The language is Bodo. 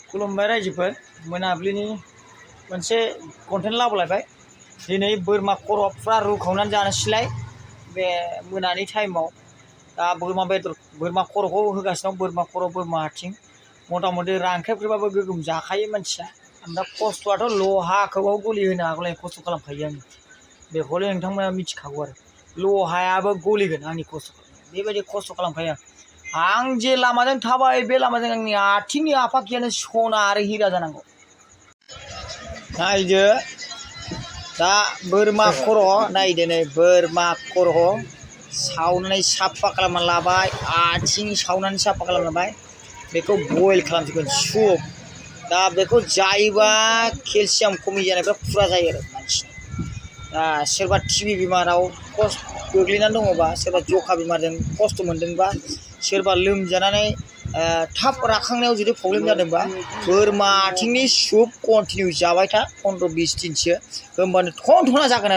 खुलुमबाय रायजोफोर मोनाबिलिनि मोनसे कन्टेन्ट लाबोलायबाय दिनै बोरमा खर' फुरा रुखावनानै जानोसैलाय बे मोनानि टाइमाव दा बोरमा खर'खौ होगासिनो दं बोरमा खर' बोरमा आथिं मथा मथि रानख्रेबख्रेबाबो गोगोम जाखायो मानसिया ओमफ्राय खस्थ'आथ' लहाखौबाव गलि होनो हागौलाय खस्थ' खालामखायो आङो बेखौलाय नोंथांमोना मिथिखागौ आरो लहायाबो गलिगोन आंनि खस्थ' खालामनाय बेबायदि खस्थ' खालामखायो आं जे लामाजों थाबाय बे लामाजों आंनि आथिंनि आफाखियानो सना आरो हिरा जानांगौ नायदो दा बोरमा खर' नायदो नै बोरमा खर' सावनानै साफा खालामना लाबाय आथिं सावनानै साफा खालामना लाबाय बेखौ बयल खालामसिगोन सुप दा बेखौ जायोबा केलसियाम खमि जानायफ्रा फुरा जायो आरो मानसिना दा सोरबा टिबि बेमाराव गोग्लैनानै दङबा सोरबा जखा बेमारजों खस्थ' मोन्दोंबा सोरबा लोमजानानै थाब राखांनायाव जुदि प्रब्लेम जादोंबा बोरमा आथिंनि सुप कन्टिनिउ जाबाय था 15-20 दिनसो होमबानो थन थना जागोन आरो